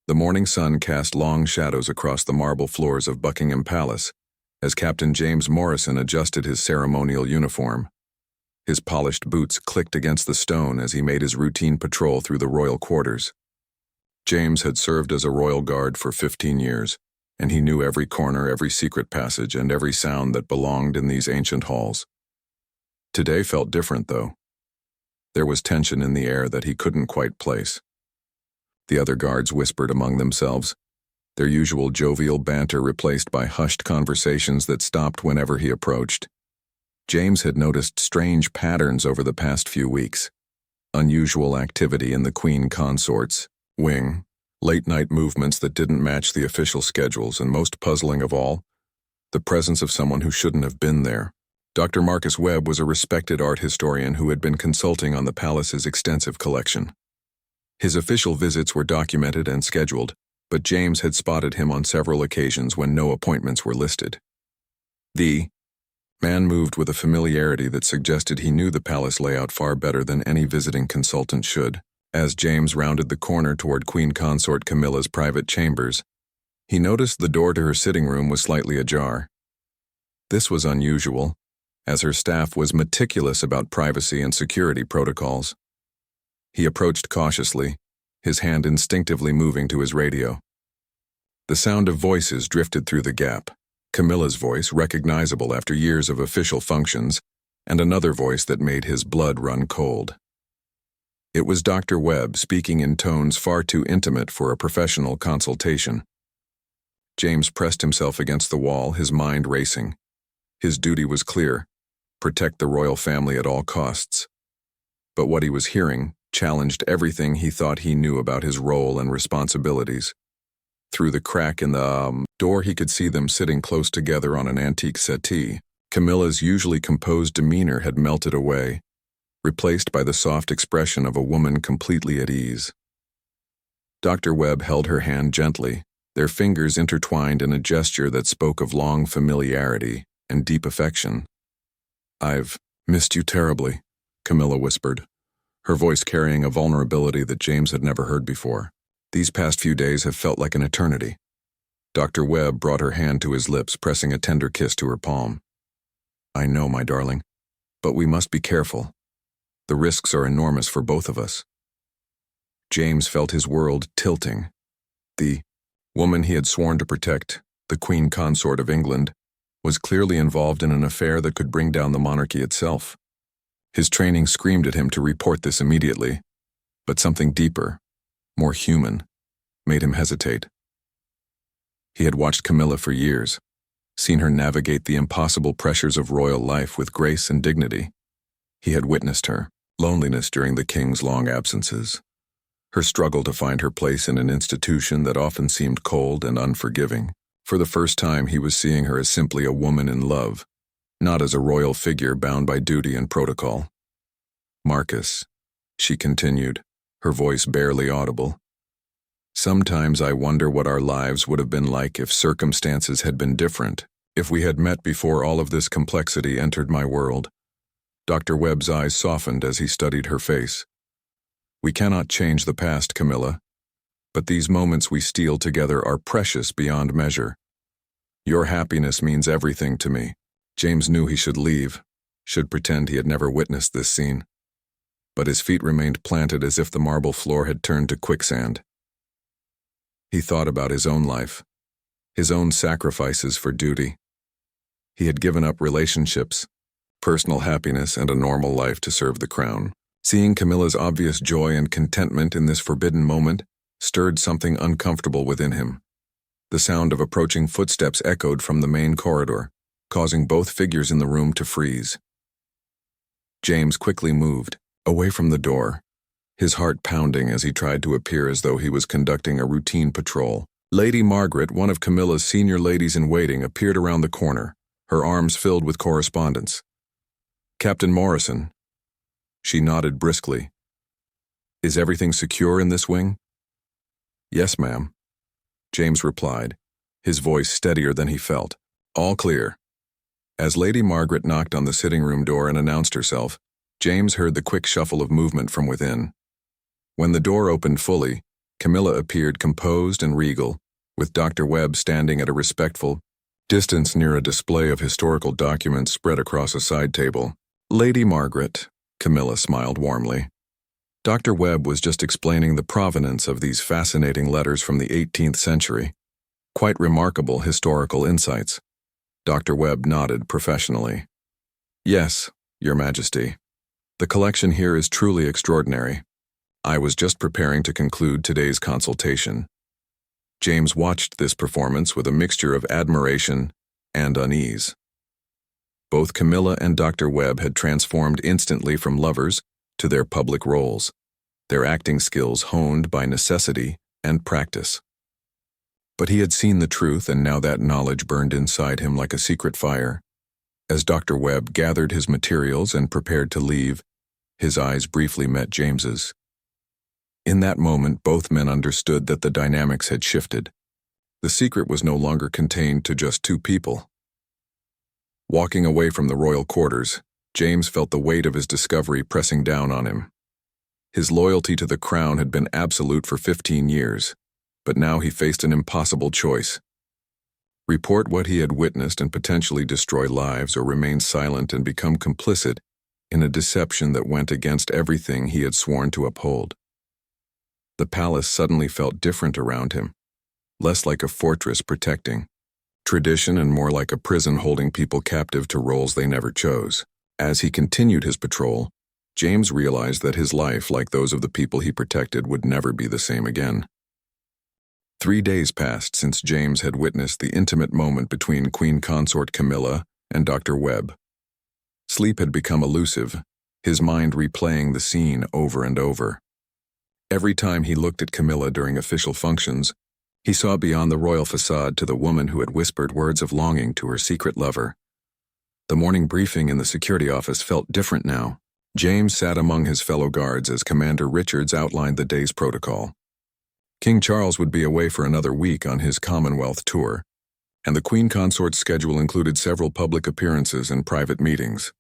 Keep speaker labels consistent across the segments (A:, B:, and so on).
A: The morning sun cast long shadows across the marble floors of Buckingham Palace as Captain James Morrison adjusted his ceremonial uniform. His polished boots clicked against the stone as he made his routine patrol through the royal quarters. James had served as a royal guard for 15 years, and he knew every corner, every secret passage, and every sound that belonged in these ancient halls. Today felt different, though. There was tension in the air that he couldn't quite place. The other guards whispered among themselves, their usual jovial banter replaced by hushed conversations that stopped whenever he approached. James had noticed strange patterns over the past few weeks. Unusual activity in the Queen Consort's wing, late-night movements that didn't match the official schedules, and most puzzling of all, the presence of someone who shouldn't have been there. Dr. Marcus Webb was a respected art historian who had been consulting on the palace's extensive collection. His official visits were documented and scheduled, but James had spotted him on several occasions when no appointments were listed. The man moved with a familiarity that suggested he knew the palace layout far better than any visiting consultant should. As James rounded the corner toward Queen Consort Camilla's private chambers, he noticed the door to her sitting room was slightly ajar. This was unusual, as her staff was meticulous about privacy and security protocols. He approached cautiously, his hand instinctively moving to his radio. The sound of voices drifted through the gap. Camilla's voice, recognizable after years of official functions, and another voice that made his blood run cold. It was Dr. Webb speaking in tones far too intimate for a professional consultation. James pressed himself against the wall, his mind racing. His duty was clear: protect the royal family at all costs. But what he was hearing challenged everything he thought he knew about his role and responsibilities. Through the crack in the door he could see them sitting close together on an antique settee. Camilla's usually composed demeanor had melted away, replaced by the soft expression of a woman completely at ease. Dr. Webb held her hand gently, their fingers intertwined in a gesture that spoke of long familiarity and deep affection. "I've missed you terribly," Camilla whispered, her voice carrying a vulnerability that James had never heard before. "These past few days have felt like an eternity." Dr. Webb brought her hand to his lips, pressing a tender kiss to her palm. "I know, my darling, but we must be careful. The risks are enormous for both of us." James felt his world tilting. The woman he had sworn to protect, the Queen Consort of England, was clearly involved in an affair that could bring down the monarchy itself. His training screamed at him to report this immediately, but something deeper, more human, made him hesitate. He had watched Camilla for years, seen her navigate the impossible pressures of royal life with grace and dignity. He had witnessed her loneliness during the king's long absences, her struggle to find her place in an institution that often seemed cold and unforgiving. For the first time, he was seeing her as simply a woman in love, not as a royal figure bound by duty and protocol. "Marcus," she continued, her voice barely audible, "sometimes I wonder what our lives would have been like if circumstances had been different, if we had met before all of this complexity entered my world." Dr. Webb's eyes softened as he studied her face. "We cannot change the past, Camilla, but these moments we steal together are precious beyond measure. Your happiness means everything to me." James knew he should leave, should pretend he had never witnessed this scene. But his feet remained planted as if the marble floor had turned to quicksand. He thought about his own life, his own sacrifices for duty. He had given up relationships, personal happiness, and a normal life to serve the crown. Seeing Camilla's obvious joy and contentment in this forbidden moment stirred something uncomfortable within him. The sound of approaching footsteps echoed from the main corridor, causing both figures in the room to freeze. James quickly moved, away from the door, his heart pounding as he tried to appear as though he was conducting a routine patrol. Lady Margaret, one of Camilla's senior ladies-in-waiting, appeared around the corner, her arms filled with correspondence. "Captain Morrison." She nodded briskly. "Is everything secure in this wing?" "Yes, ma'am," James replied, his voice steadier than he felt. "All clear." As Lady Margaret knocked on the sitting room door and announced herself, James heard the quick shuffle of movement from within. When the door opened fully, Camilla appeared composed and regal, with Dr. Webb standing at a respectful distance near a display of historical documents spread across a side table. "Lady Margaret," Camilla smiled warmly. Dr. Webb was just explaining the provenance of these fascinating letters from the 18th century. Quite remarkable historical insights. Dr. Webb nodded professionally. "Yes, Your Majesty. The collection here is truly extraordinary. I was just preparing to conclude today's consultation." James watched this performance with a mixture of admiration and unease. Both Camilla and Dr. Webb had transformed instantly from lovers to their public roles, their acting skills honed by necessity and practice. But he had seen the truth, and now that knowledge burned inside him like a secret fire. As Dr. Webb gathered his materials and prepared to leave, his eyes briefly met James's. In that moment, both men understood that the dynamics had shifted. The secret was no longer contained to just two people. Walking away from the royal quarters, James felt the weight of his discovery pressing down on him. His loyalty to the crown had been absolute for 15 years, but now he faced an impossible choice. Report what he had witnessed and potentially destroy lives, or remain silent and become complicit in a deception that went against everything he had sworn to uphold. The palace suddenly felt different around him, less like a fortress protecting tradition and more like a prison holding people captive to roles they never chose. As he continued his patrol, James realized that his life, like those of the people he protected, would never be the same again. 3 days passed since James had witnessed the intimate moment between Queen Consort Camilla and Dr. Webb. Sleep had become elusive, his mind replaying the scene over and over. Every time he looked at Camilla during official functions, he saw beyond the royal facade to the woman who had whispered words of longing to her secret lover. The morning briefing in the security office felt different now. James sat among his fellow guards as Commander Richards outlined the day's protocol. King Charles would be away for another week on his Commonwealth tour, and the Queen Consort's schedule included several public appearances and private meetings.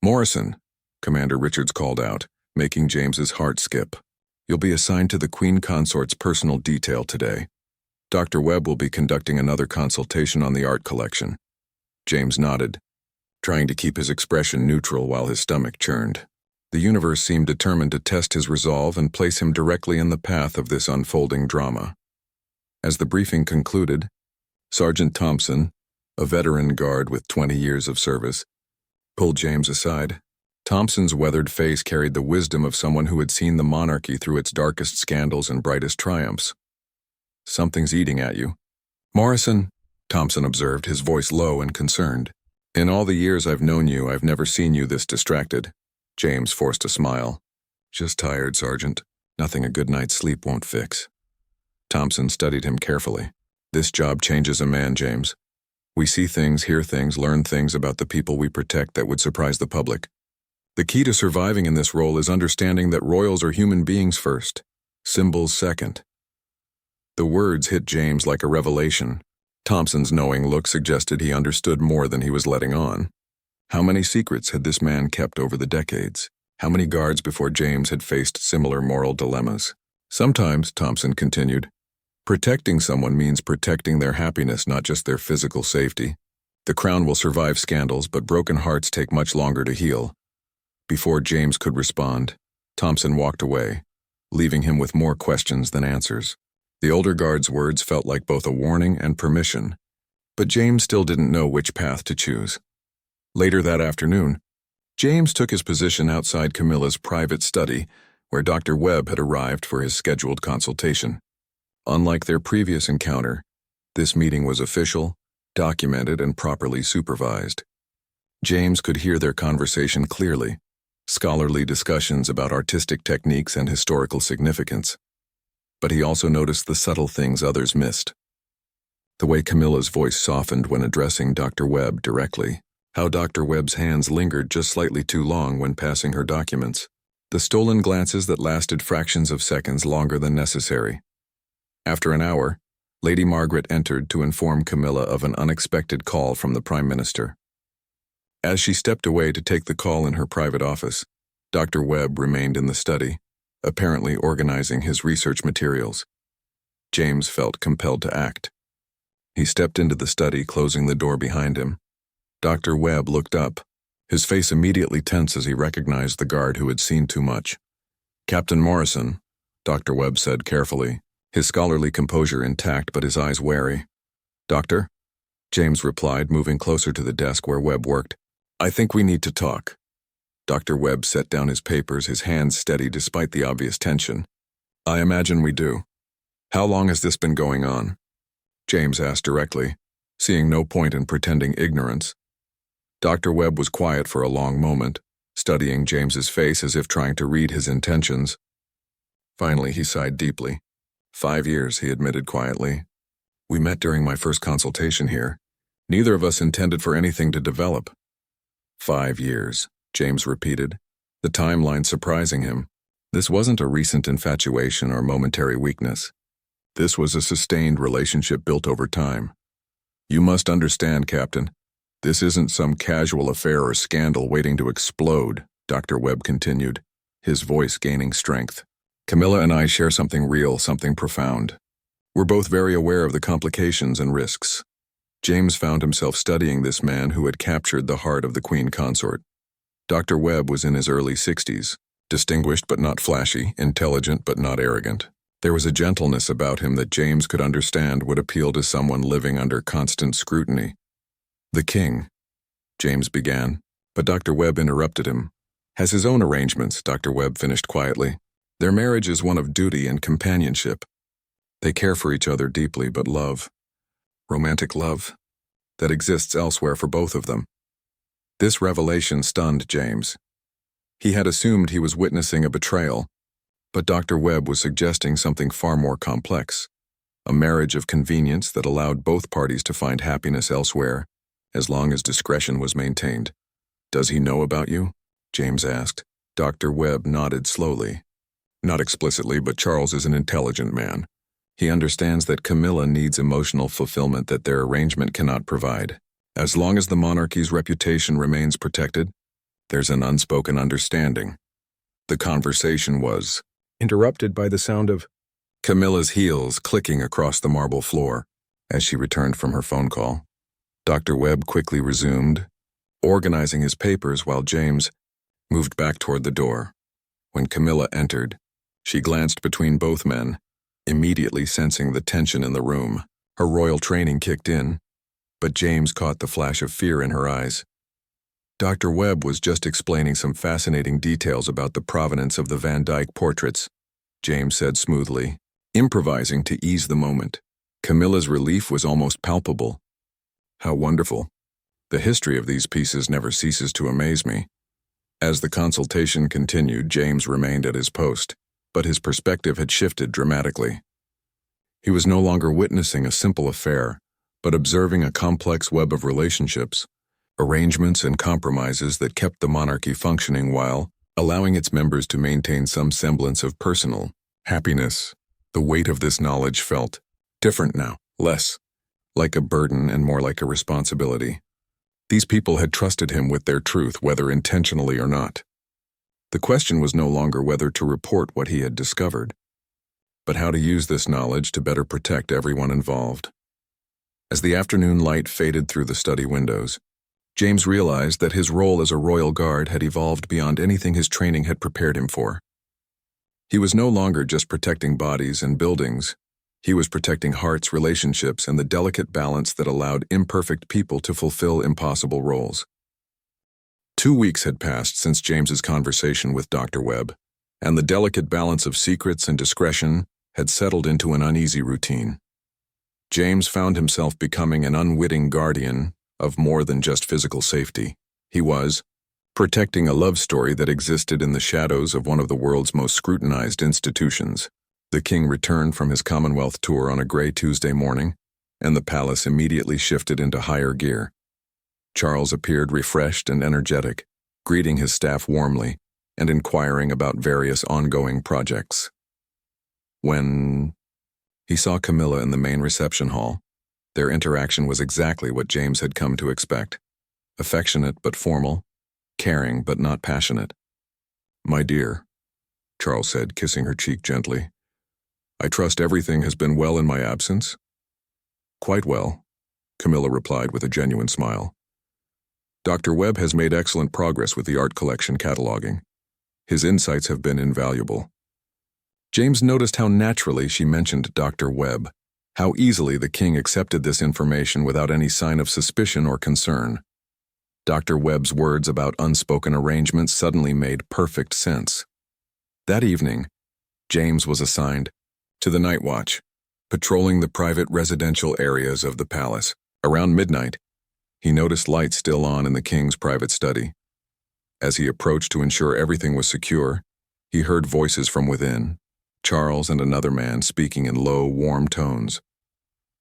A: "Morrison," Commander Richards called out, making James's heart skip. "You'll be assigned to the Queen Consort's personal detail today. Dr. Webb will be conducting another consultation on the art collection." James nodded, trying to keep his expression neutral while his stomach churned. The universe seemed determined to test his resolve and place him directly in the path of this unfolding drama. As the briefing concluded, Sergeant Thompson, a veteran guard with 20 years of service, pulled James aside. Thompson's weathered face carried the wisdom of someone who had seen the monarchy through its darkest scandals and brightest triumphs. "Something's eating at you." "Morrison," Thompson observed, his voice low and concerned. "In all the years I've known you, I've never seen you this distracted." James forced a smile. "Just tired, Sergeant. Nothing a good night's sleep won't fix." Thompson studied him carefully. "This job changes a man, James. We see things, hear things, learn things about the people we protect that would surprise the public. The key to surviving in this role is understanding that royals are human beings first, symbols second." The words hit James like a revelation. Thompson's knowing look suggested he understood more than he was letting on. How many secrets had this man kept over the decades? How many guards before James had faced similar moral dilemmas? "Sometimes," Thompson continued, "protecting someone means protecting their happiness, not just their physical safety. The crown will survive scandals, but broken hearts take much longer to heal." Before James could respond, Thompson walked away, leaving him with more questions than answers. The older guard's words felt like both a warning and permission, but James still didn't know which path to choose. Later that afternoon, James took his position outside Camilla's private study, where Dr. Webb had arrived for his scheduled consultation. Unlike their previous encounter, this meeting was official, documented, and properly supervised. James could hear their conversation clearly, scholarly discussions about artistic techniques and historical significance. But he also noticed the subtle things others missed. The way Camilla's voice softened when addressing Dr. Webb directly, how Dr. Webb's hands lingered just slightly too long when passing her documents, the stolen glances that lasted fractions of seconds longer than necessary. After an hour, Lady Margaret entered to inform Camilla of an unexpected call from the Prime Minister. As she stepped away to take the call in her private office, Dr. Webb remained in the study, apparently organizing his research materials. James felt compelled to act. He stepped into the study, closing the door behind him. Dr. Webb looked up, his face immediately tense as he recognized the guard who had seen too much. "Captain Morrison," Dr. Webb said carefully, his scholarly composure intact but his eyes wary. "Doctor?" James replied, moving closer to the desk where Webb worked. "I think we need to talk." Dr. Webb set down his papers, his hands steady despite the obvious tension. "I imagine we do. How long has this been going on?" James asked directly, seeing no point in pretending ignorance. Dr. Webb was quiet for a long moment, studying James's face as if trying to read his intentions. Finally, he sighed deeply. 5 years, he admitted quietly. "We met during my first consultation here. Neither of us intended for anything to develop." 5 years, James repeated, the timeline surprising him. This wasn't a recent infatuation or momentary weakness. This was a sustained relationship built over time. "You must understand, Captain. This isn't some casual affair or scandal waiting to explode," Dr. Webb continued, his voice gaining strength. "Camilla and I share something real, something profound. We're both very aware of the complications and risks." James found himself studying this man who had captured the heart of the Queen Consort. Dr. Webb was in his early 60s, distinguished but not flashy, intelligent but not arrogant. There was a gentleness about him that James could understand would appeal to someone living under constant scrutiny. "The king," James began, but Dr. Webb interrupted him. "Has his own arrangements," Dr. Webb finished quietly. "Their marriage is one of duty and companionship. They care for each other deeply, but love, romantic love, that exists elsewhere for both of them." This revelation stunned James. He had assumed he was witnessing a betrayal, but Dr. Webb was suggesting something far more complex, a marriage of convenience that allowed both parties to find happiness elsewhere, as long as discretion was maintained. "Does he know about you?" James asked. Dr. Webb nodded slowly. "Not explicitly, but Charles is an intelligent man. He understands that Camilla needs emotional fulfillment that their arrangement cannot provide. As long as the monarchy's reputation remains protected, there's an unspoken understanding." The conversation was interrupted by the sound of Camilla's heels clicking across the marble floor as she returned from her phone call. Dr. Webb quickly resumed, organizing his papers while James moved back toward the door. When Camilla entered, she glanced between both men, immediately sensing the tension in the room. Her royal training kicked in, but James caught the flash of fear in her eyes. Dr. Webb was just explaining some fascinating details about the provenance of the Van Dyck portraits, James said smoothly, improvising to ease the moment. Camilla's relief was almost palpable. "How wonderful. The history of these pieces never ceases to amaze me." As the consultation continued, James remained at his post, but his perspective had shifted dramatically. He was no longer witnessing a simple affair, but observing a complex web of relationships, arrangements and compromises that kept the monarchy functioning while allowing its members to maintain some semblance of personal happiness. The weight of this knowledge felt different now, less like a burden and more like a responsibility. These people had trusted him with their truth, whether intentionally or not. The question was no longer whether to report what he had discovered, but how to use this knowledge to better protect everyone involved. As the afternoon light faded through the study windows, James realized that his role as a royal guard had evolved beyond anything his training had prepared him for. He was no longer just protecting bodies and buildings. He was protecting hearts, relationships, and the delicate balance that allowed imperfect people to fulfill impossible roles. 2 weeks had passed since James's conversation with Dr. Webb, and the delicate balance of secrets and discretion had settled into an uneasy routine. James found himself becoming an unwitting guardian of more than just physical safety. He was protecting a love story that existed in the shadows of one of the world's most scrutinized institutions. The king returned from his Commonwealth tour on a gray Tuesday morning, and the palace immediately shifted into higher gear. Charles appeared refreshed and energetic, greeting his staff warmly and inquiring about various ongoing projects. When he saw Camilla in the main reception hall, their interaction was exactly what James had come to expect. Affectionate but formal, caring but not passionate. "My dear," Charles said, kissing her cheek gently. I trust everything has been well in my absence? Quite well, Camilla replied with a genuine smile. Dr. Webb has made excellent progress with the art collection cataloging. His insights have been invaluable. James noticed how naturally she mentioned Dr. Webb, how easily the king accepted this information without any sign of suspicion or concern. Dr. Webb's words about unspoken arrangements suddenly made perfect sense. That evening, James was assigned to the night watch, patrolling the private residential areas of the palace. Around midnight, he noticed lights still on in the king's private study. As he approached to ensure everything was secure, he heard voices from within, Charles and another man speaking in low, warm tones.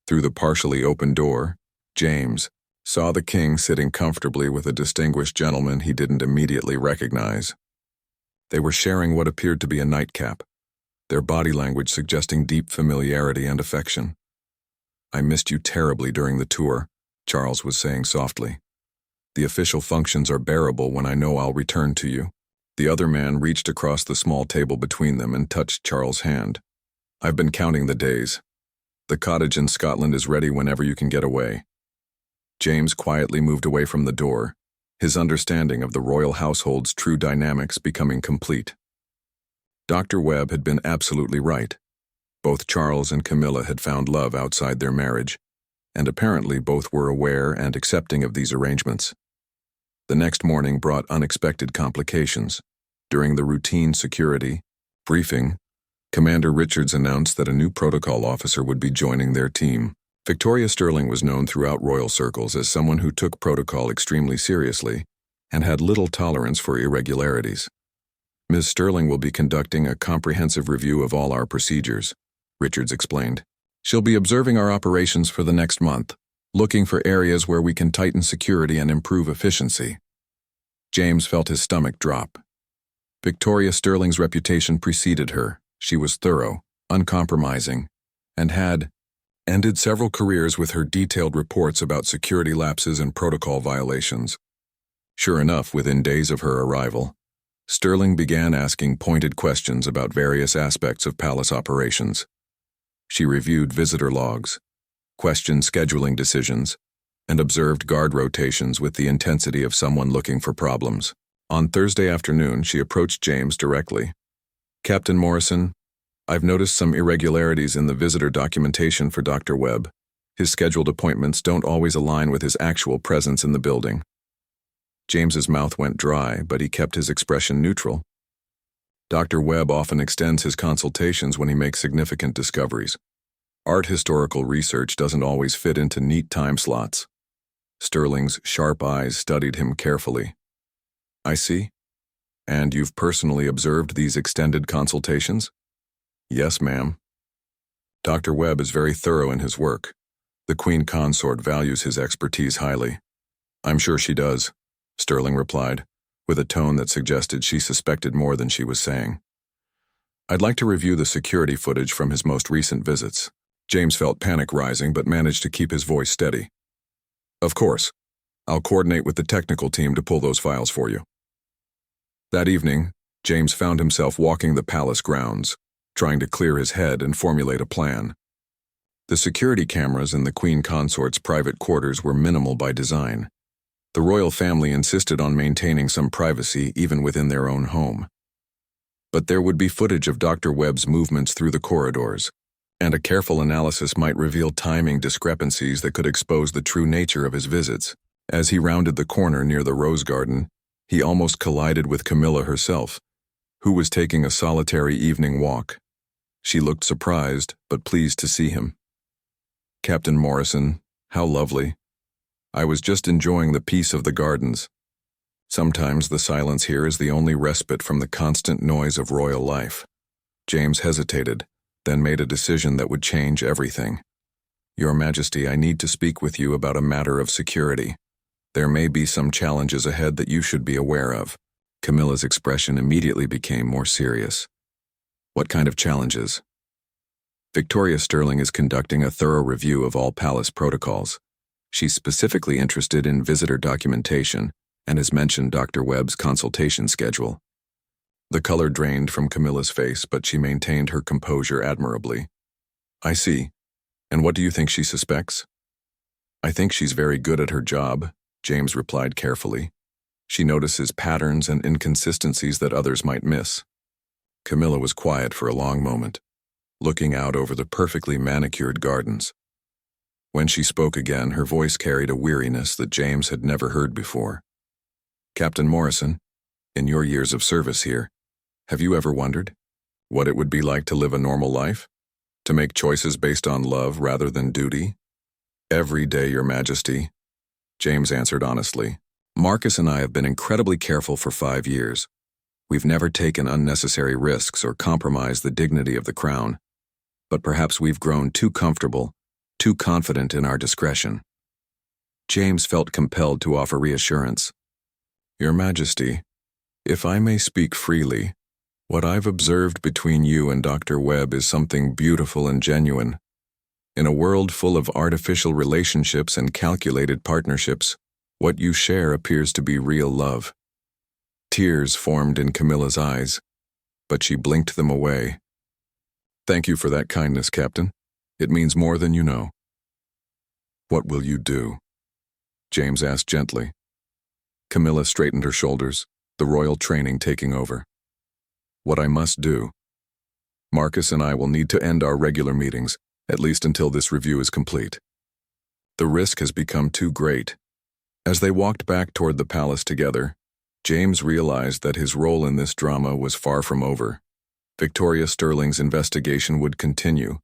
A: Through the partially open door, James saw the king sitting comfortably with a distinguished gentleman he didn't immediately recognize. They were sharing what appeared to be a nightcap, their body language suggesting deep familiarity and affection. I missed you terribly during the tour, Charles was saying softly. The official functions are bearable when I know I'll return to you. The other man reached across the small table between them and touched Charles' hand. I've been counting the days. The cottage in Scotland is ready whenever you can get away. James quietly moved away from the door, his understanding of the royal household's true dynamics becoming complete. Dr. Webb had been absolutely right. Both Charles and Camilla had found love outside their marriage, and apparently both were aware and accepting of these arrangements. The next morning brought unexpected complications. During the routine security briefing, Commander Richards announced that a new protocol officer would be joining their team. Victoria Sterling was known throughout royal circles as someone who took protocol extremely seriously and had little tolerance for irregularities. Ms. Sterling will be conducting a comprehensive review of all our procedures, Richards explained. She'll be observing our operations for the next month, looking for areas where we can tighten security and improve efficiency. James felt his stomach drop. Victoria Sterling's reputation preceded her. She was thorough, uncompromising, and had ended several careers with her detailed reports about security lapses and protocol violations. Sure enough, within days of her arrival, Sterling began asking pointed questions about various aspects of palace operations. She reviewed visitor logs, questioned scheduling decisions, and observed guard rotations with the intensity of someone looking for problems. On Thursday afternoon, she approached James directly. Captain Morrison, I've noticed some irregularities in the visitor documentation for Dr. Webb. His scheduled appointments don't always align with his actual presence in the building. James's mouth went dry, but he kept his expression neutral. Dr. Webb often extends his consultations when he makes significant discoveries. Art historical research doesn't always fit into neat time slots. Sterling's sharp eyes studied him carefully. I see. And you've personally observed these extended consultations? Yes, ma'am. Dr. Webb is very thorough in his work. The Queen Consort values his expertise highly. I'm sure she does, Sterling replied, with a tone that suggested she suspected more than she was saying. I'd like to review the security footage from his most recent visits. James felt panic rising but managed to keep his voice steady. Of course. I'll coordinate with the technical team to pull those files for you. That evening, James found himself walking the palace grounds, trying to clear his head and formulate a plan. The security cameras in the Queen Consort's private quarters were minimal by design. The royal family insisted on maintaining some privacy even within their own home. But there would be footage of Dr. Webb's movements through the corridors, and a careful analysis might reveal timing discrepancies that could expose the true nature of his visits. As he rounded the corner near the rose garden, he almost collided with Camilla herself, who was taking a solitary evening walk. She looked surprised, but pleased to see him. Captain Morrison, how lovely. I was just enjoying the peace of the gardens. Sometimes the silence here is the only respite from the constant noise of royal life. James hesitated, then made a decision that would change everything. Your Majesty, I need to speak with you about a matter of security. There may be some challenges ahead that you should be aware of. Camilla's expression immediately became more serious. What kind of challenges? Victoria Sterling is conducting a thorough review of all palace protocols. She's specifically interested in visitor documentation and has mentioned Dr. Webb's consultation schedule. The color drained from Camilla's face, but she maintained her composure admirably. I see. And what do you think she suspects? I think she's very good at her job, James replied carefully. She notices patterns and inconsistencies that others might miss. Camilla was quiet for a long moment, looking out over the perfectly manicured gardens. When she spoke again, her voice carried a weariness that James had never heard before. Captain Morrison, in your years of service here, have you ever wondered what it would be like to live a normal life? To make choices based on love rather than duty? Every day, Your Majesty, James answered honestly. Marcus and I have been incredibly careful for 5 years. We've never taken unnecessary risks or compromised the dignity of the crown. But perhaps we've grown too comfortable, too confident in our discretion. James felt compelled to offer reassurance. Your Majesty, if I may speak freely, what I've observed between you and Dr. Webb is something beautiful and genuine. In a world full of artificial relationships and calculated partnerships, what you share appears to be real love. Tears formed in Camilla's eyes, but she blinked them away. Thank you for that kindness, Captain. It means more than you know. What will you do? James asked gently. Camilla straightened her shoulders, the royal training taking over. What I must do. Marcus and I will need to end our regular meetings, at least until this review is complete. The risk has become too great. As they walked back toward the palace together, James realized that his role in this drama was far from over. Victoria Sterling's investigation would continue,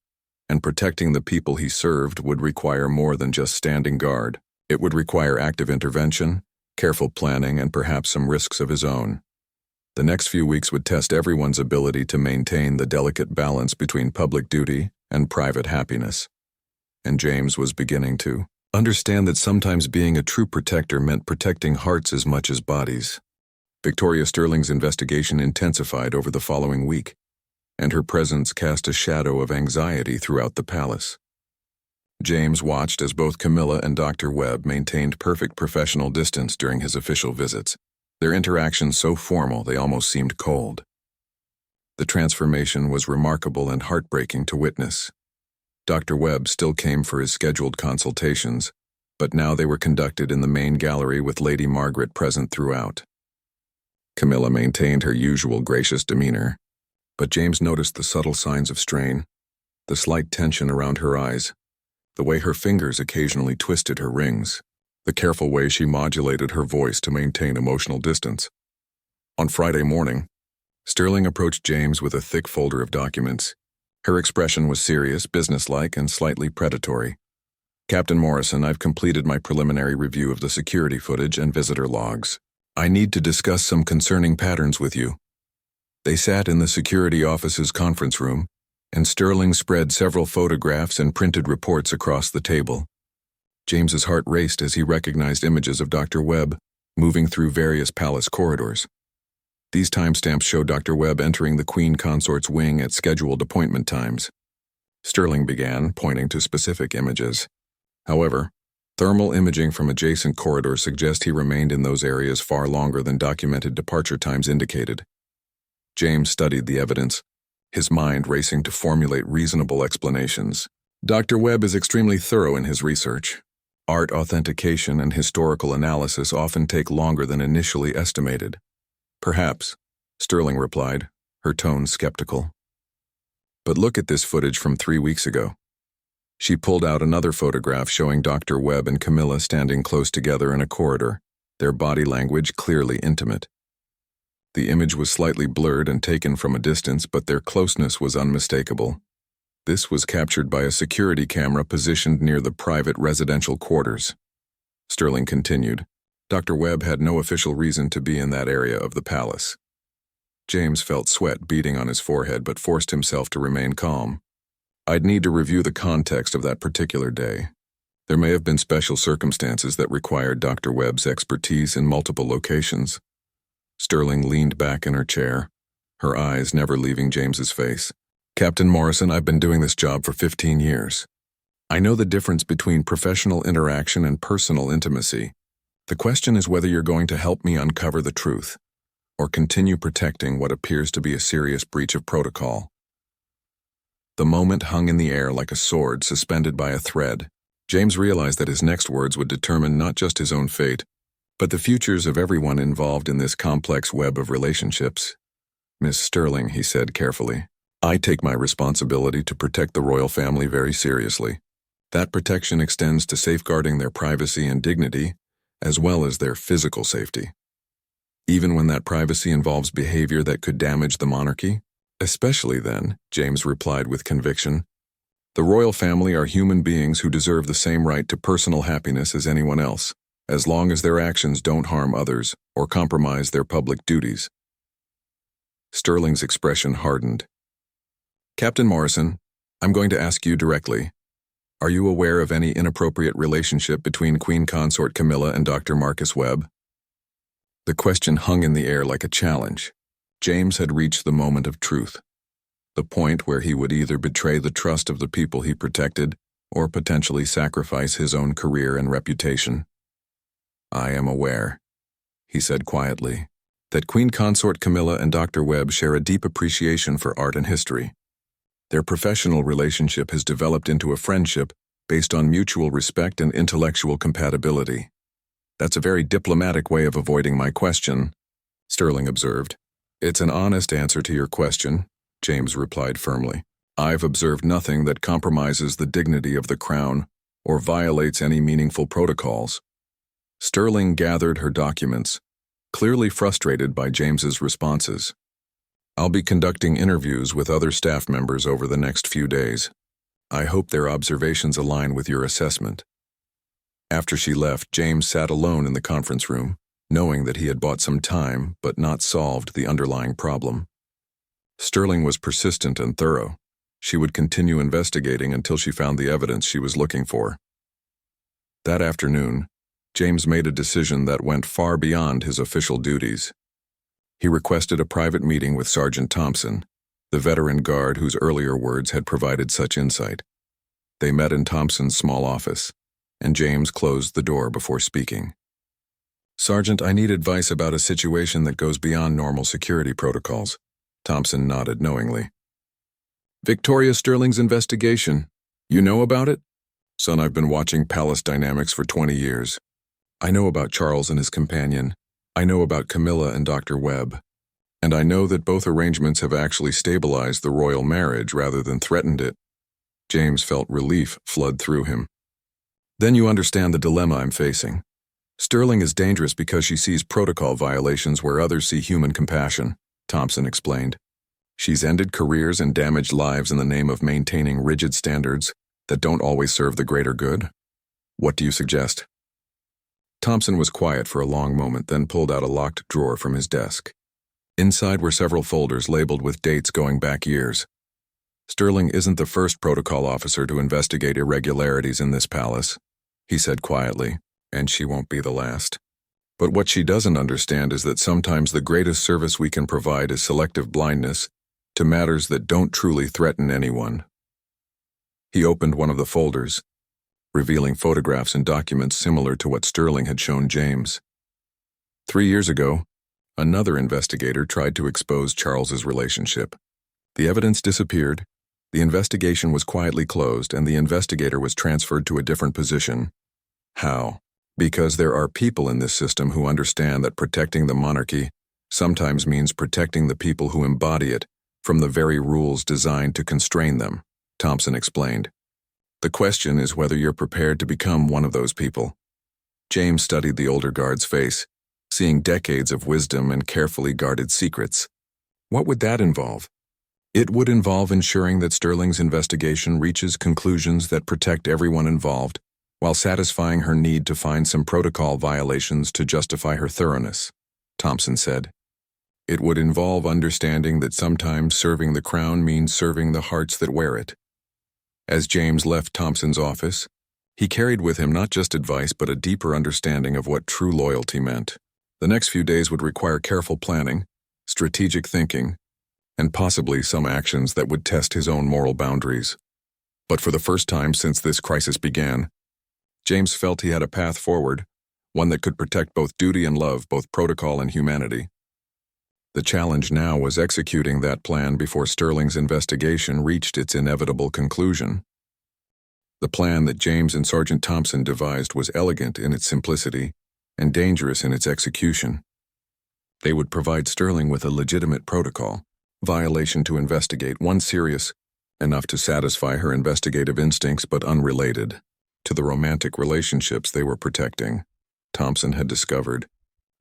A: and protecting the people he served would require more than just standing guard. It would require active intervention, careful planning, and perhaps some risks of his own. The next few weeks would test everyone's ability to maintain the delicate balance between public duty and private happiness. And James was beginning to understand that sometimes being a true protector meant protecting hearts as much as bodies. Victoria Sterling's investigation intensified over the following week, and her presence cast a shadow of anxiety throughout the palace. James watched as both Camilla and Dr. Webb maintained perfect professional distance during his official visits, their interactions so formal they almost seemed cold. The transformation was remarkable and heartbreaking to witness. Dr. Webb still came for his scheduled consultations, but now they were conducted in the main gallery with Lady Margaret present throughout. Camilla maintained her usual gracious demeanor, but James noticed the subtle signs of strain, the slight tension around her eyes, the way her fingers occasionally twisted her rings, the careful way she modulated her voice to maintain emotional distance. On Friday morning, Sterling approached James with a thick folder of documents. Her expression was serious, businesslike, and slightly predatory. Captain Morrison, I've completed my preliminary review of the security footage and visitor logs. I need to discuss some concerning patterns with you. They sat in the security office's conference room, and Sterling spread several photographs and printed reports across the table. James's heart raced as he recognized images of Dr. Webb moving through various palace corridors. These timestamps show Dr. Webb entering the Queen Consort's wing at scheduled appointment times. Sterling began, pointing to specific images. However, thermal imaging from adjacent corridors suggests he remained in those areas far longer than documented departure times indicated. James studied the evidence, his mind racing to formulate reasonable explanations. Dr. Webb is extremely thorough in his research. Art authentication and historical analysis often take longer than initially estimated. Perhaps, Sterling replied, her tone skeptical. But look at this footage from 3 weeks ago. She pulled out another photograph showing Dr. Webb and Camilla standing close together in a corridor, their body language clearly intimate. The image was slightly blurred and taken from a distance, but their closeness was unmistakable. This was captured by a security camera positioned near the private residential quarters. Sterling continued. Dr. Webb had no official reason to be in that area of the palace. James felt sweat beading on his forehead but forced himself to remain calm. I'd need to review the context of that particular day. There may have been special circumstances that required Dr. Webb's expertise in multiple locations. Sterling leaned back in her chair, her eyes never leaving James's face. Captain Morrison, I've been doing this job for 15 years. I know the difference between professional interaction and personal intimacy. The question is whether you're going to help me uncover the truth, or continue protecting what appears to be a serious breach of protocol. The moment hung in the air like a sword suspended by a thread. James realized that his next words would determine not just his own fate, but the futures of everyone involved in this complex web of relationships. "Miss Sterling," he said carefully, "I take my responsibility to protect the royal family very seriously. That protection extends to safeguarding their privacy and dignity, as well as their physical safety. Even when that privacy involves behavior that could damage the monarchy?" "Especially then," James replied with conviction. "The royal family are human beings who deserve the same right to personal happiness as anyone else, as long as their actions don't harm others or compromise their public duties." Sterling's expression hardened. "Captain Morrison, I'm going to ask you directly. Are you aware of any inappropriate relationship between Queen Consort Camilla and Dr. Marcus Webb?" The question hung in the air like a challenge. James had reached the moment of truth, the point where he would either betray the trust of the people he protected or potentially sacrifice his own career and reputation. "I am aware," he said quietly, "that Queen Consort Camilla and Dr. Webb share a deep appreciation for art and history. Their professional relationship has developed into a friendship based on mutual respect and intellectual compatibility." "That's a very diplomatic way of avoiding my question," Sterling observed. "It's an honest answer to your question," James replied firmly. "I've observed nothing that compromises the dignity of the crown or violates any meaningful protocols." Sterling gathered her documents, clearly frustrated by James's responses. "I'll be conducting interviews with other staff members over the next few days. I hope their observations align with your assessment." After she left, James sat alone in the conference room, knowing that he had bought some time but not solved the underlying problem. Sterling was persistent and thorough. She would continue investigating until she found the evidence she was looking for. That afternoon, James made a decision that went far beyond his official duties. He requested a private meeting with Sergeant Thompson, the veteran guard whose earlier words had provided such insight. They met in Thompson's small office, and James closed the door before speaking. "Sergeant, I need advice about a situation that goes beyond normal security protocols." Thompson nodded knowingly. "Victoria Sterling's investigation. You know about it?" "Son, I've been watching palace dynamics for 20 years. I know about Charles and his companion. I know about Camilla and Dr. Webb. And I know that both arrangements have actually stabilized the royal marriage rather than threatened it." James felt relief flood through him. "Then you understand the dilemma I'm facing. Sterling is dangerous because she sees protocol violations where others see human compassion," Thompson explained. "She's ended careers and damaged lives in the name of maintaining rigid standards that don't always serve the greater good. What do you suggest?" Thompson was quiet for a long moment, then pulled out a locked drawer from his desk. Inside were several folders labeled with dates going back years. "Sterling isn't the first protocol officer to investigate irregularities in this palace," he said quietly, "and she won't be the last. But what she doesn't understand is that sometimes the greatest service we can provide is selective blindness to matters that don't truly threaten anyone." He opened one of the folders, revealing photographs and documents similar to what Sterling had shown James. 3 years ago, another investigator tried to expose Charles's relationship. The evidence disappeared, the investigation was quietly closed, and the investigator was transferred to a different position. How? Because there are people in this system who understand that protecting the monarchy sometimes means protecting the people who embody it from the very rules designed to constrain them, Thompson explained. "The question is whether you're prepared to become one of those people." James studied the older guard's face, seeing decades of wisdom and carefully guarded secrets. "What would that involve?" "It would involve ensuring that Sterling's investigation reaches conclusions that protect everyone involved, while satisfying her need to find some protocol violations to justify her thoroughness," Thompson said. "It would involve understanding that sometimes serving the crown means serving the hearts that wear it." As James left Thompson's office, he carried with him not just advice but a deeper understanding of what true loyalty meant. The next few days would require careful planning, strategic thinking, and possibly some actions that would test his own moral boundaries. But for the first time since this crisis began, James felt he had a path forward, one that could protect both duty and love, both protocol and humanity. The challenge now was executing that plan before Sterling's investigation reached its inevitable conclusion. The plan that James and Sergeant Thompson devised was elegant in its simplicity and dangerous in its execution. They would provide Sterling with a legitimate protocol violation to investigate, one serious, enough to satisfy her investigative instincts but unrelated to the romantic relationships they were protecting. Thompson had discovered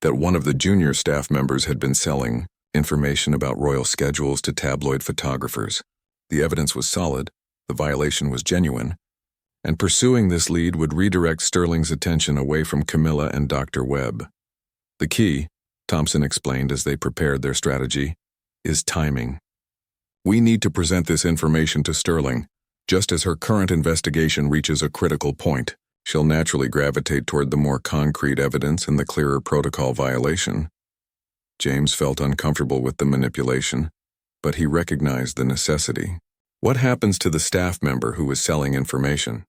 A: that one of the junior staff members had been selling information about royal schedules to tabloid photographers. The evidence was solid, the violation was genuine, and pursuing this lead would redirect Sterling's attention away from Camilla and Dr. Webb. The key, Thompson explained as they prepared their strategy, is timing. We need to present this information to Sterling. Just as her current investigation reaches a critical point, she'll naturally gravitate toward the more concrete evidence and the clearer protocol violation. James felt uncomfortable with the manipulation, but he recognized the necessity. What happens to the staff member who was selling information?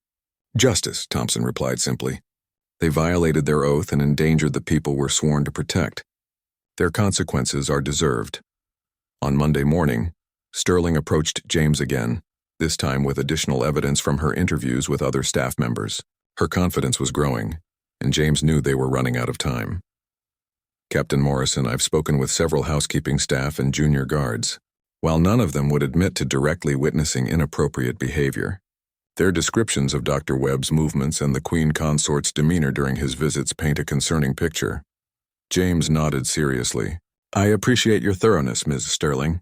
A: Justice, Thompson replied simply. They violated their oath and endangered the people we're sworn to protect. Their consequences are deserved. On Monday morning, Sterling approached James again, this time with additional evidence from her interviews with other staff members. Her confidence was growing, and James knew they were running out of time. Captain Morrison, I've spoken with several housekeeping staff and junior guards. While none of them would admit to directly witnessing inappropriate behavior, their descriptions of Dr. Webb's movements and the Queen Consort's demeanor during his visits paint a concerning picture. James nodded seriously. I appreciate your thoroughness, Ms. Sterling.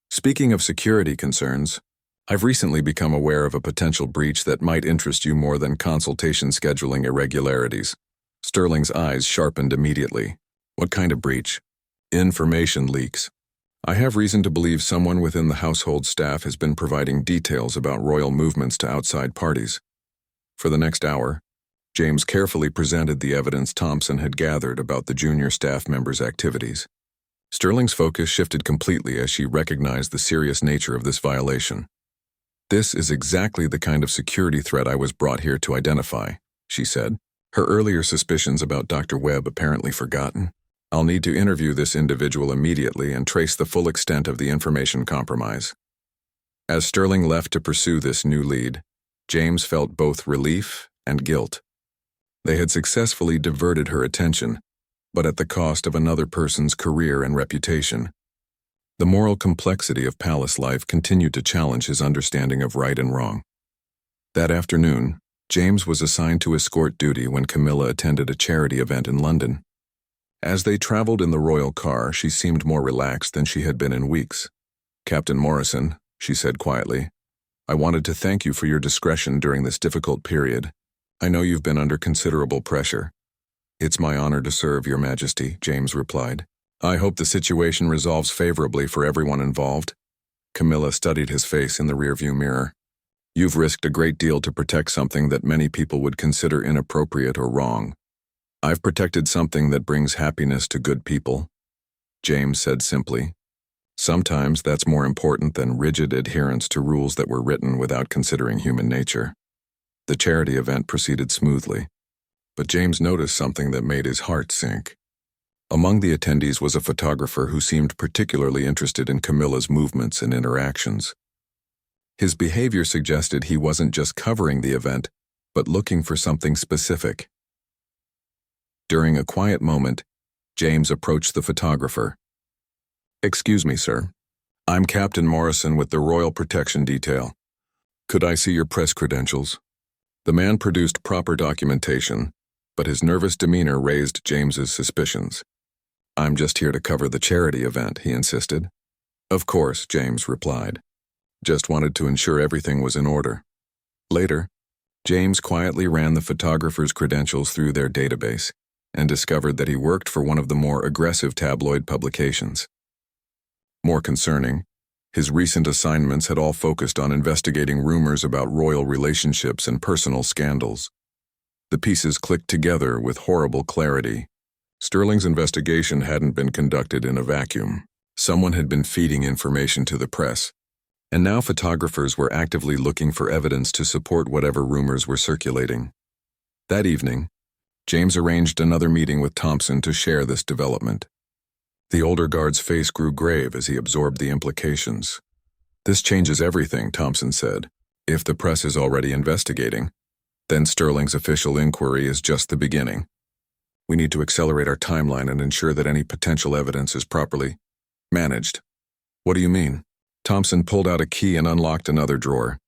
A: Speaking of security concerns, I've recently become aware of a potential breach that might interest you more than consultation scheduling irregularities. Sterling's eyes sharpened immediately. What kind of breach? Information leaks. I have reason to believe someone within the household staff has been providing details about royal movements to outside parties. For the next hour, James carefully presented the evidence Thompson had gathered about the junior staff members' activities. Sterling's focus shifted completely as she recognized the serious nature of this violation. This is exactly the kind of security threat I was brought here to identify, she said, her earlier suspicions about Dr. Webb apparently forgotten. I'll need to interview this individual immediately and trace the full extent of the information compromise. As Sterling left to pursue this new lead, James felt both relief and guilt. They had successfully diverted her attention, but at the cost of another person's career and reputation. The moral complexity of palace life continued to challenge his understanding of right and wrong. That afternoon, James was assigned to escort duty when Camilla attended a charity event in London. As they traveled in the royal car, she seemed more relaxed than she had been in weeks. Captain Morrison, she said quietly, I wanted to thank you for your discretion during this difficult period. I know you've been under considerable pressure. It's my honor to serve, Your Majesty, James replied. I hope the situation resolves favorably for everyone involved. Camilla studied his face in the rearview mirror. You've risked a great deal to protect something that many people would consider inappropriate or wrong. I've protected something that brings happiness to good people, James said simply. Sometimes that's more important than rigid adherence to rules that were written without considering human nature. The charity event proceeded smoothly, but James noticed something that made his heart sink. Among the attendees was a photographer who seemed particularly interested in Camilla's movements and interactions. His behavior suggested he wasn't just covering the event, but looking for something specific. During a quiet moment, James approached the photographer. Excuse me, sir. I'm Captain Morrison with the Royal Protection Detail. Could I see your press credentials? The man produced proper documentation, but his nervous demeanor raised James's suspicions. I'm just here to cover the charity event, he insisted. Of course, James replied. Just wanted to ensure everything was in order. Later, James quietly ran the photographer's credentials through their database and discovered that he worked for one of the more aggressive tabloid publications. More concerning, his recent assignments had all focused on investigating rumors about royal relationships and personal scandals. The pieces clicked together with horrible clarity. Sterling's investigation hadn't been conducted in a vacuum. Someone had been feeding information to the press, and now photographers were actively looking for evidence to support whatever rumors were circulating. That evening, James arranged another meeting with Thompson to share this development. The older guard's face grew grave as he absorbed the implications. "This changes everything," Thompson said. "If the press is already investigating, then Sterling's official inquiry is just the beginning. We need to accelerate our timeline and ensure that any potential evidence is properly managed." "What do you mean?" Thompson pulled out a key and unlocked another drawer.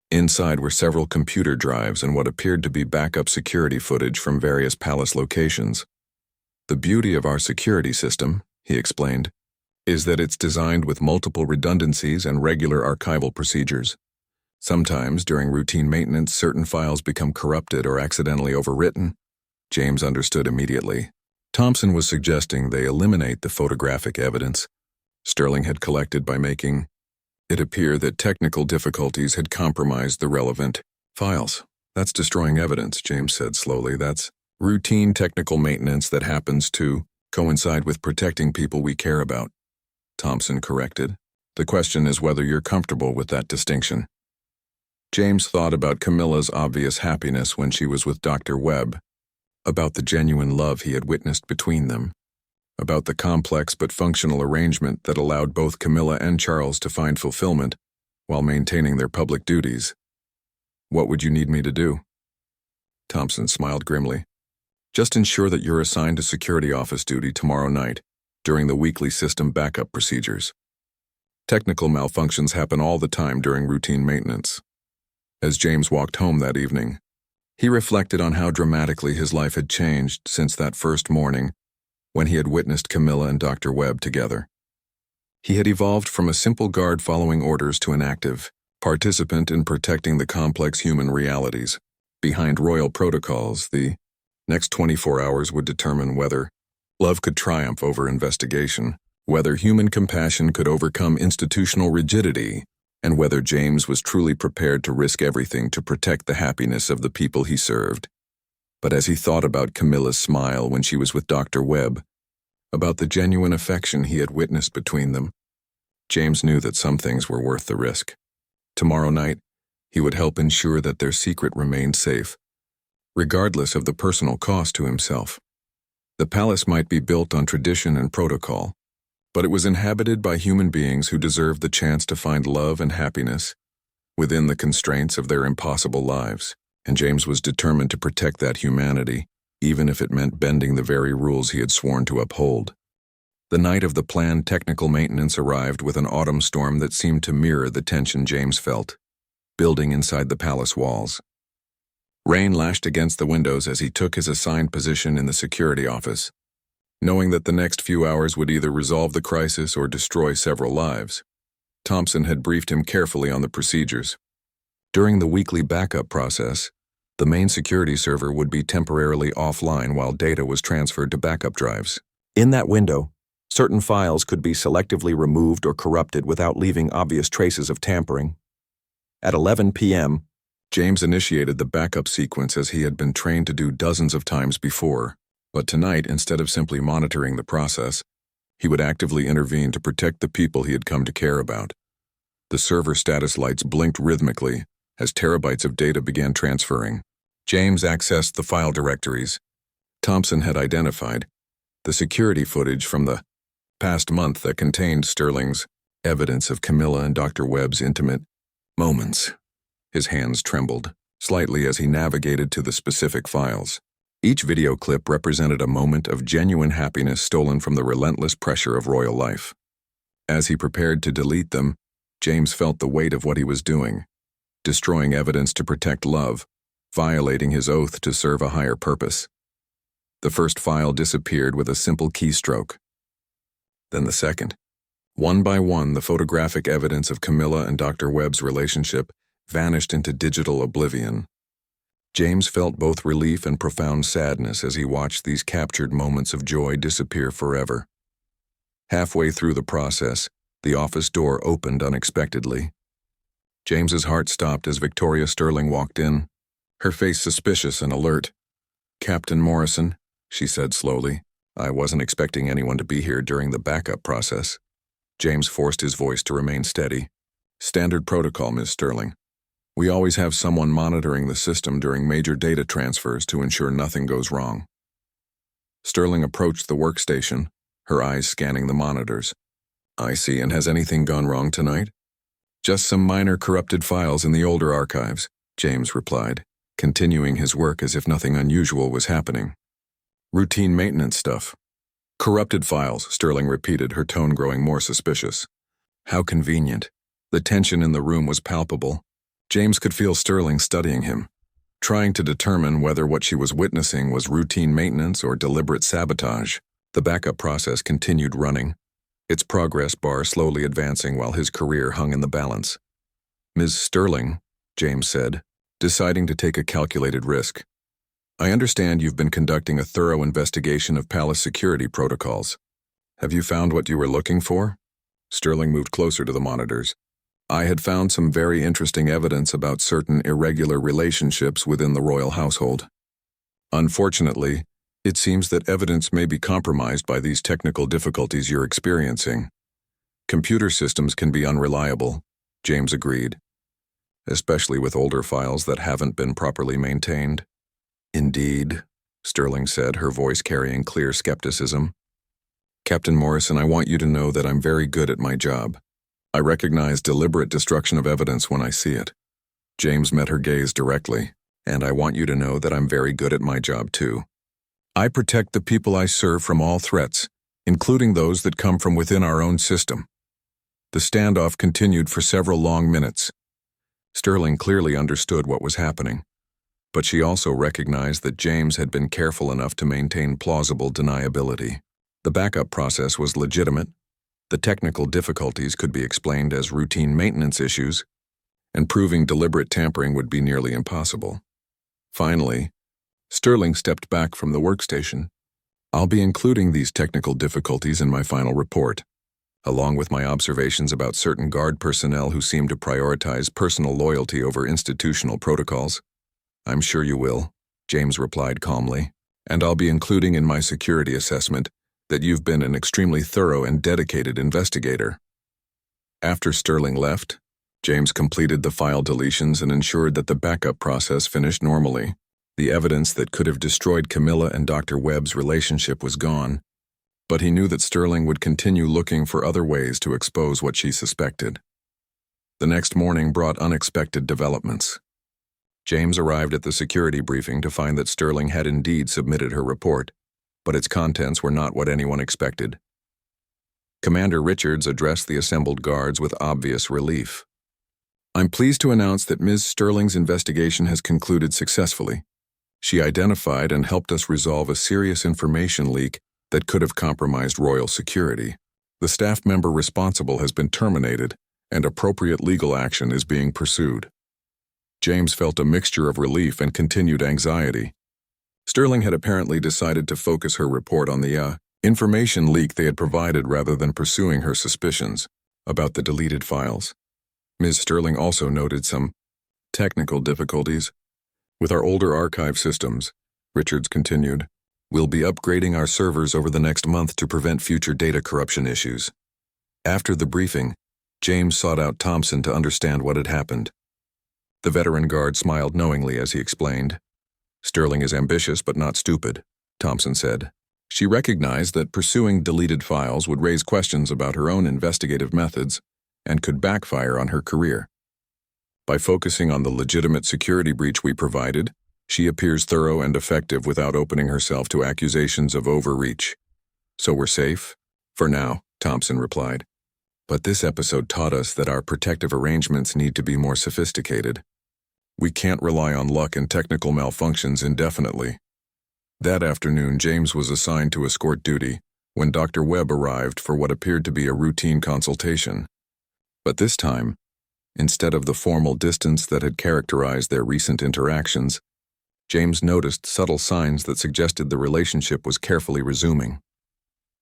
A: Inside were several computer drives and what appeared to be backup security footage from various palace locations. "The beauty of our security system," he explained, "is that it's designed with multiple redundancies and regular archival procedures. Sometimes, during routine maintenance, certain files become corrupted or accidentally overwritten." James understood immediately. Thompson was suggesting they eliminate the photographic evidence Sterling had collected by making it appear that technical difficulties had compromised the relevant files. "That's destroying evidence," James said slowly. "That's routine technical maintenance that happens to coincide with protecting people we care about," Thompson corrected. "The question is whether you're comfortable with that distinction." James thought about Camilla's obvious happiness when she was with Dr. Webb, about the genuine love he had witnessed between them, about the complex but functional arrangement that allowed both Camilla and Charles to find fulfillment while maintaining their public duties. "What would you need me to do?" Thompson smiled grimly. "Just ensure that you're assigned to security office duty tomorrow night during the weekly system backup procedures. Technical malfunctions happen all the time during routine maintenance." As James walked home that evening, he reflected on how dramatically his life had changed since that first morning when he had witnessed Camilla and Dr. Webb together. He had evolved from a simple guard following orders to an active participant in protecting the complex human realities behind royal protocols. The next 24 hours would determine whether love could triumph over investigation, whether human compassion could overcome institutional rigidity, and whether James was truly prepared to risk everything to protect the happiness of the people he served. But as he thought about Camilla's smile when she was with Dr. Webb, about the genuine affection he had witnessed between them, James knew that some things were worth the risk. Tomorrow night, he would help ensure that their secret remained safe, regardless of the personal cost to himself. The palace might be built on tradition and protocol, but it was inhabited by human beings who deserved the chance to find love and happiness within the constraints of their impossible lives, and James was determined to protect that humanity, even if it meant bending the very rules he had sworn to uphold. The night of the planned technical maintenance arrived with an autumn storm that seemed to mirror the tension James felt, building inside the palace walls. Rain lashed against the windows as he took his assigned position in the security office, knowing that the next few hours would either resolve the crisis or destroy several lives. Thompson had briefed him carefully on the procedures. During the weekly backup process, the main security server would be temporarily offline while data was transferred to backup drives. In that window, certain files could be selectively removed or corrupted without leaving obvious traces of tampering. At 11 p.m., James initiated the backup sequence as he had been trained to do dozens of times before. But tonight, instead of simply monitoring the process, he would actively intervene to protect the people he had come to care about. The server status lights blinked rhythmically as terabytes of data began transferring. James accessed the file directories Thompson had identified, the security footage from the past month that contained Sterling's evidence of Camilla and Dr. Webb's intimate moments. His hands trembled slightly as he navigated to the specific files. Each video clip represented a moment of genuine happiness stolen from the relentless pressure of royal life. As he prepared to delete them, James felt the weight of what he was doing, destroying evidence to protect love, violating his oath to serve a higher purpose. The first file disappeared with a simple keystroke. Then the second. One by one, the photographic evidence of Camilla and Dr. Webb's relationship vanished into digital oblivion. James felt both relief and profound sadness as he watched these captured moments of joy disappear forever. Halfway through the process, the office door opened unexpectedly. James's heart stopped as Victoria Sterling walked in, her face suspicious and alert. "Captain Morrison," she said slowly, "I wasn't expecting anyone to be here during the backup process." James forced his voice to remain steady. "Standard protocol, Ms. Sterling. We always have someone monitoring the system during major data transfers to ensure nothing goes wrong." Sterling approached the workstation, her eyes scanning the monitors. "I see, and has anything gone wrong tonight?" "Just some minor corrupted files in the older archives," James replied, continuing his work as if nothing unusual was happening. "Routine maintenance stuff." "Corrupted files," Sterling repeated, her tone growing more suspicious. How convenient. The tension in the room was palpable. James could feel Sterling studying him, trying to determine whether what she was witnessing was routine maintenance or deliberate sabotage. The backup process continued running, its progress bar slowly advancing while his career hung in the balance. "Ms. Sterling," James said, deciding to take a calculated risk. "I understand you've been conducting a thorough investigation of palace security protocols. Have you found what you were looking for?" Sterling moved closer to the monitors. "I had found some very interesting evidence about certain irregular relationships within the royal household. Unfortunately, it seems that evidence may be compromised by these technical difficulties you're experiencing. Computer systems can be unreliable," James agreed, "especially with older files that haven't been properly maintained." "Indeed," Sterling said, her voice carrying clear skepticism. "Captain Morrison, I want you to know that I'm very good at my job. I recognize deliberate destruction of evidence when I see it." James met her gaze directly. "And I want you to know that I'm very good at my job too. I protect the people I serve from all threats, including those that come from within our own system." The standoff continued for several long minutes. Sterling clearly understood what was happening, but she also recognized that James had been careful enough to maintain plausible deniability. The backup process was legitimate. The technical difficulties could be explained as routine maintenance issues, and proving deliberate tampering would be nearly impossible. Finally, Sterling stepped back from the workstation. "I'll be including these technical difficulties in my final report, along with my observations about certain guard personnel who seem to prioritize personal loyalty over institutional protocols." "I'm sure you will," James replied calmly, "and I'll be including in my security assessment that you've been an extremely thorough and dedicated investigator." After Sterling left, James completed the file deletions and ensured that the backup process finished normally. The evidence that could have destroyed Camilla and Dr. Webb's relationship was gone, but he knew that Sterling would continue looking for other ways to expose what she suspected. The next morning brought unexpected developments. James arrived at the security briefing to find that Sterling had indeed submitted her report, but its contents were not what anyone expected. Commander Richards addressed the assembled guards with obvious relief. "I'm pleased to announce that Ms. Sterling's investigation has concluded successfully. She identified and helped us resolve a serious information leak that could have compromised royal security. The staff member responsible has been terminated, and appropriate legal action is being pursued." James felt a mixture of relief and continued anxiety. Sterling had apparently decided to focus her report on the information leak they had provided rather than pursuing her suspicions about the deleted files. Ms. Sterling also noted some technical difficulties with our older archive systems, Richards continued. "We'll be upgrading our servers over the next month to prevent future data corruption issues." After the briefing, James sought out Thompson to understand what had happened. The veteran guard smiled knowingly as he explained. "Sterling is ambitious but not stupid," Thompson said. She recognized that pursuing deleted files would raise questions about her own investigative methods and could backfire on her career. By focusing on the legitimate security breach we provided, she appears thorough and effective without opening herself to accusations of overreach. "So we're safe?" "For now," Thompson replied. "But this episode taught us that our protective arrangements need to be more sophisticated. We can't rely on luck and technical malfunctions indefinitely." That afternoon, James was assigned to escort duty when Dr. Webb arrived for what appeared to be a routine consultation. But this time, instead of the formal distance that had characterized their recent interactions, James noticed subtle signs that suggested the relationship was carefully resuming.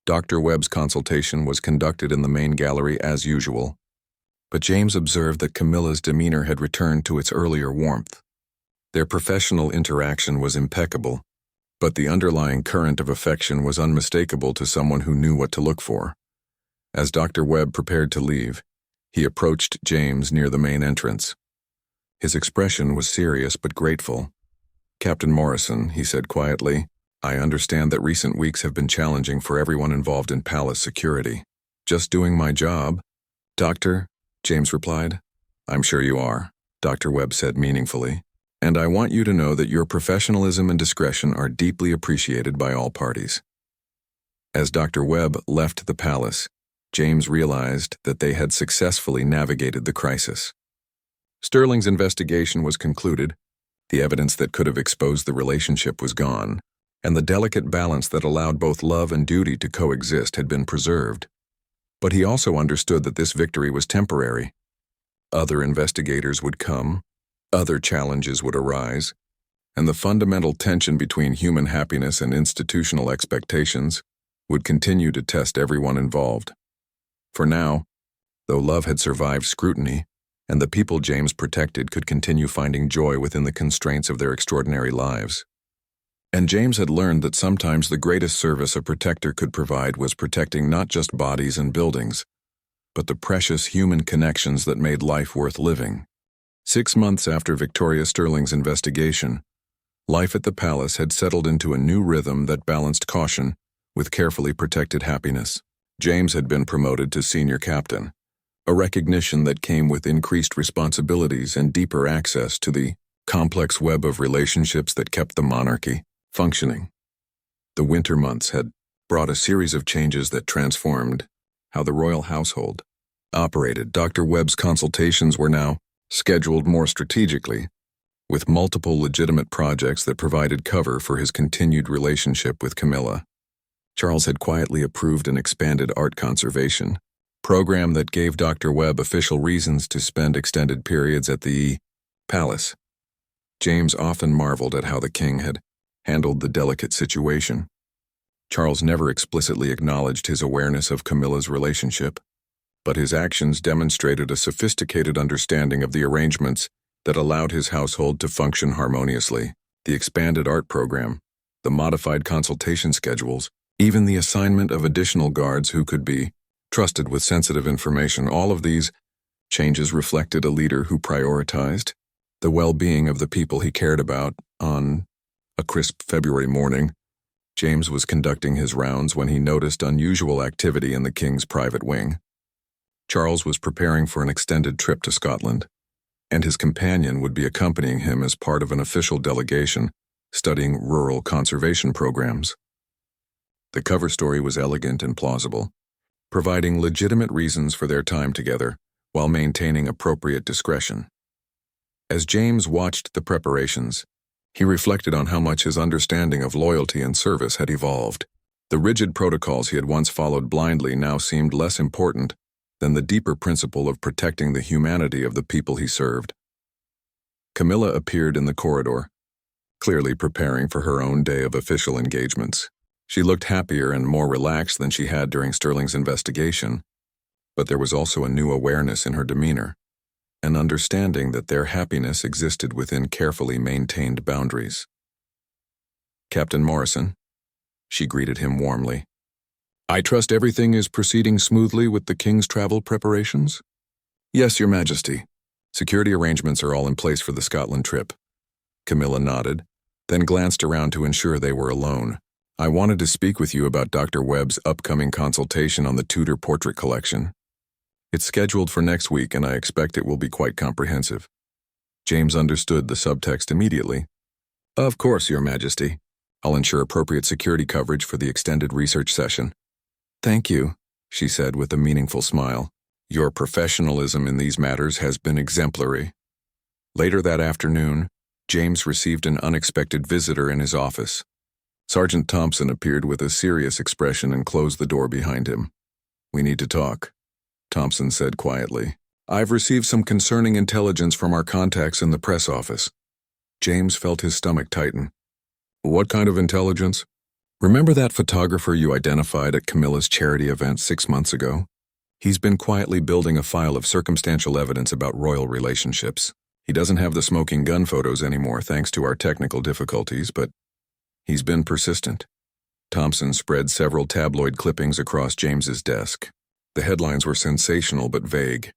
A: Dr. Webb's consultation was conducted in the main gallery as usual, but James observed that Camilla's demeanor had returned to its earlier warmth. Their professional interaction was impeccable, but the underlying current of affection was unmistakable to someone who knew what to look for. As Dr. Webb prepared to leave, he approached James near the main entrance. His expression was serious but grateful. "Captain Morrison," he said quietly, I understand that recent weeks have been challenging for everyone involved in palace security. Just doing my job, Doctor, James replied. I'm sure you are, Dr. Webb said meaningfully. And I want you to know that your professionalism and discretion are deeply appreciated by all parties. As Dr. Webb left the palace, James realized that they had successfully navigated the crisis. Sterling's investigation was concluded, the evidence that could have exposed the relationship was gone, and the delicate balance that allowed both love and duty to coexist had been preserved. But he also understood that this victory was temporary. Other investigators would come, other challenges would arise, and the fundamental tension between human happiness and institutional expectations would continue to test everyone involved. For now, though love had survived scrutiny, and the people James protected could continue finding joy within the constraints of their extraordinary lives. And James had learned that sometimes the greatest service a protector could provide was protecting not just bodies and buildings, but the precious human connections that made life worth living. 6 months after Victoria Sterling's investigation, life at the palace had settled into a new rhythm that balanced caution with carefully protected happiness. James had been promoted to senior captain, a recognition that came with increased responsibilities and deeper access to the complex web of relationships that kept the monarchy functioning. The winter months had brought a series of changes that transformed how the royal household operated. Dr. Webb's consultations were now scheduled more strategically, with multiple legitimate projects that provided cover for his continued relationship with Camilla. Charles had quietly approved an expanded art conservation program that gave Dr. Webb official reasons to spend extended periods at the palace. James often marveled at how the king had handled the delicate situation. Charles never explicitly acknowledged his awareness of Camilla's relationship, but his actions demonstrated a sophisticated understanding of the arrangements that allowed his household to function harmoniously. The expanded art program, the modified consultation schedules, even the assignment of additional guards who could be trusted with sensitive information, all of these changes reflected a leader who prioritized the well-being of the people he cared about. On a crisp February morning, James was conducting his rounds when he noticed unusual activity in the king's private wing. Charles was preparing for an extended trip to Scotland, and his companion would be accompanying him as part of an official delegation studying rural conservation programs. The cover story was elegant and plausible, providing legitimate reasons for their time together while maintaining appropriate discretion. As James watched the preparations, he reflected on how much his understanding of loyalty and service had evolved. The rigid protocols he had once followed blindly now seemed less important than the deeper principle of protecting the humanity of the people he served. Camilla appeared in the corridor, clearly preparing for her own day of official engagements. She looked happier and more relaxed than she had during Sterling's investigation, but there was also a new awareness in her demeanor, an understanding that their happiness existed within carefully maintained boundaries. Captain Morrison, she greeted him warmly. I trust everything is proceeding smoothly with the king's travel preparations? Yes, Your Majesty. Security arrangements are all in place for the Scotland trip. Camilla nodded, then glanced around to ensure they were alone. I wanted to speak with you about Dr. Webb's upcoming consultation on the Tudor portrait collection. It's scheduled for next week, and I expect it will be quite comprehensive. James understood the subtext immediately. Of course, Your Majesty. I'll ensure appropriate security coverage for the extended research session. Thank you, she said with a meaningful smile. Your professionalism in these matters has been exemplary. Later that afternoon, James received an unexpected visitor in his office. Sergeant Thompson appeared with a serious expression and closed the door behind him. We need to talk, Thompson said quietly. I've received some concerning intelligence from our contacts in the press office. James felt his stomach tighten. What kind of intelligence? Remember that photographer you identified at Camilla's charity event 6 months ago? He's been quietly building a file of circumstantial evidence about royal relationships. He doesn't have the smoking gun photos anymore thanks to our technical difficulties, but he's been persistent. Thompson spread several tabloid clippings across James's desk. The headlines were sensational but vague.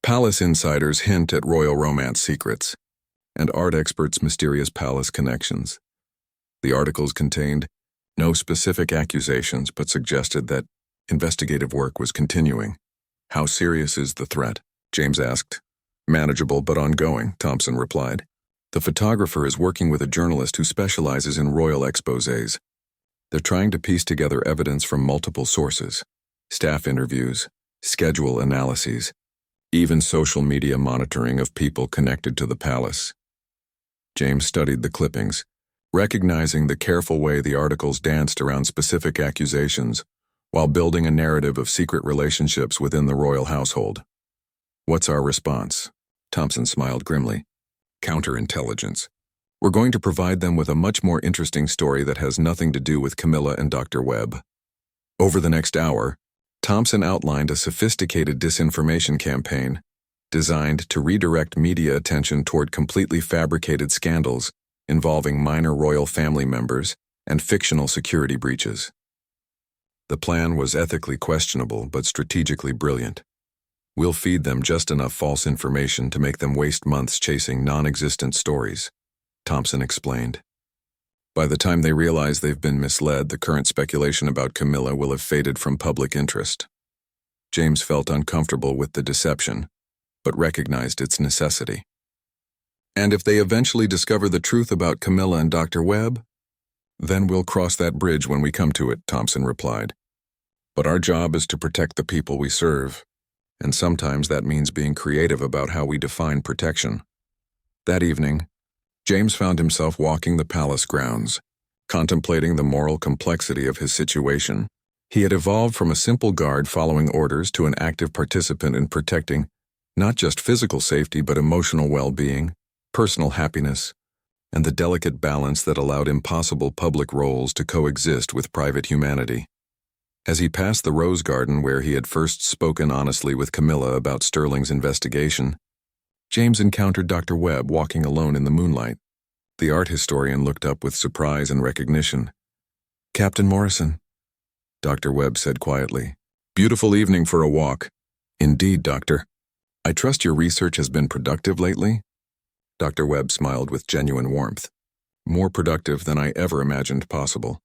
A: Palace insiders hint at royal romance secrets, and art experts' mysterious palace connections. The articles contained No specific accusations, but suggested that investigative work was continuing. "How serious is the threat?" James asked. "Manageable but ongoing," Thompson replied. "The photographer is working with a journalist who specializes in royal exposés. They're trying to piece together evidence from multiple sources: staff interviews, schedule analyses, even social media monitoring of people connected to the palace." James studied the clippings, recognizing the careful way the articles danced around specific accusations while building a narrative of secret relationships within the royal household. "What's our response?" Thompson smiled grimly. "Counterintelligence. We're going to provide them with a much more interesting story that has nothing to do with Camilla and Dr. Webb." Over the next hour, Thompson outlined a sophisticated disinformation campaign designed to redirect media attention toward completely fabricated scandals involving minor royal family members and fictional security breaches. The plan was ethically questionable but strategically brilliant. "We'll feed them just enough false information to make them waste months chasing non-existent stories," Thompson explained. "By the time they realize they've been misled, the current speculation about Camilla will have faded from public interest." James felt uncomfortable with the deception, but recognized its necessity. "And if they eventually discover the truth about Camilla and Dr. Webb? Then we'll cross that bridge when we come to it," Thompson replied. "But our job is to protect the people we serve, and sometimes that means being creative about how we define protection." That evening, James found himself walking the palace grounds, contemplating the moral complexity of his situation. He had evolved from a simple guard following orders to an active participant in protecting not just physical safety but emotional well-being, personal happiness, and the delicate balance that allowed impossible public roles to coexist with private humanity. As he passed the rose garden where he had first spoken honestly with Camilla about Sterling's investigation, James encountered Dr. Webb walking alone in the moonlight. The art historian looked up with surprise and recognition. "Captain Morrison," Dr. Webb said quietly. "Beautiful evening for a walk." "Indeed, Doctor. I trust your research has been productive lately?" Dr. Webb smiled with genuine warmth. "More productive than I ever imagined possible.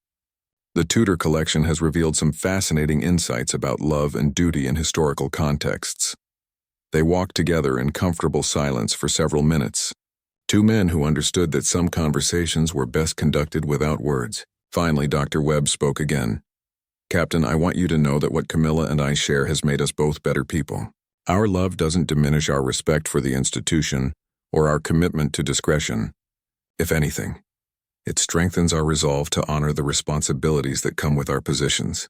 A: The Tudor collection has revealed some fascinating insights about love and duty in historical contexts." They walked together in comfortable silence for several minutes. Two men who understood that some conversations were best conducted without words. Finally, Dr. Webb spoke again. "Captain, I want you to know that what Camilla and I share has made us both better people. Our love doesn't diminish our respect for the institution or our commitment to discretion. If anything, it strengthens our resolve to honor the responsibilities that come with our positions."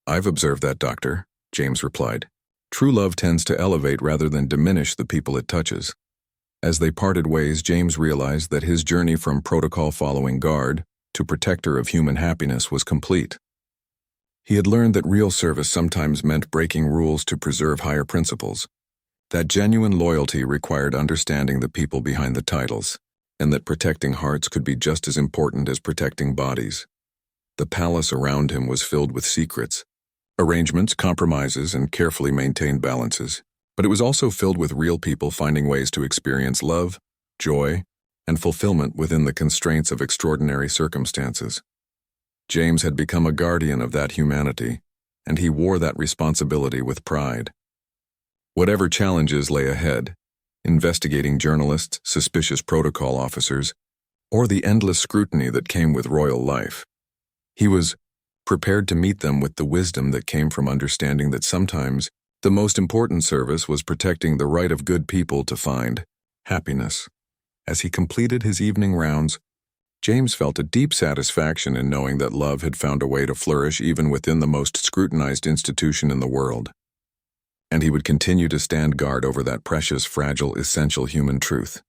A: "I've observed that, Doctor," James replied. "True love tends to elevate rather than diminish the people it touches." As they parted ways, James realized that his journey from protocol-following guard to protector of human happiness was complete. He had learned that real service sometimes meant breaking rules to preserve higher principles, that genuine loyalty required understanding the people behind the titles, and that protecting hearts could be just as important as protecting bodies. The palace around him was filled with secrets, arrangements, compromises, and carefully maintained balances, but it was also filled with real people finding ways to experience love, joy, and fulfillment within the constraints of extraordinary circumstances. James had become a guardian of that humanity, and he wore that responsibility with pride. Whatever challenges lay ahead, investigating journalists, suspicious protocol officers, or the endless scrutiny that came with royal life, he was prepared to meet them with the wisdom that came from understanding that sometimes the most important service was protecting the right of good people to find happiness. As he completed his evening rounds, James felt a deep satisfaction in knowing that love had found a way to flourish even within the most scrutinized institution in the world. And he would continue to stand guard over that precious, fragile, essential human truth.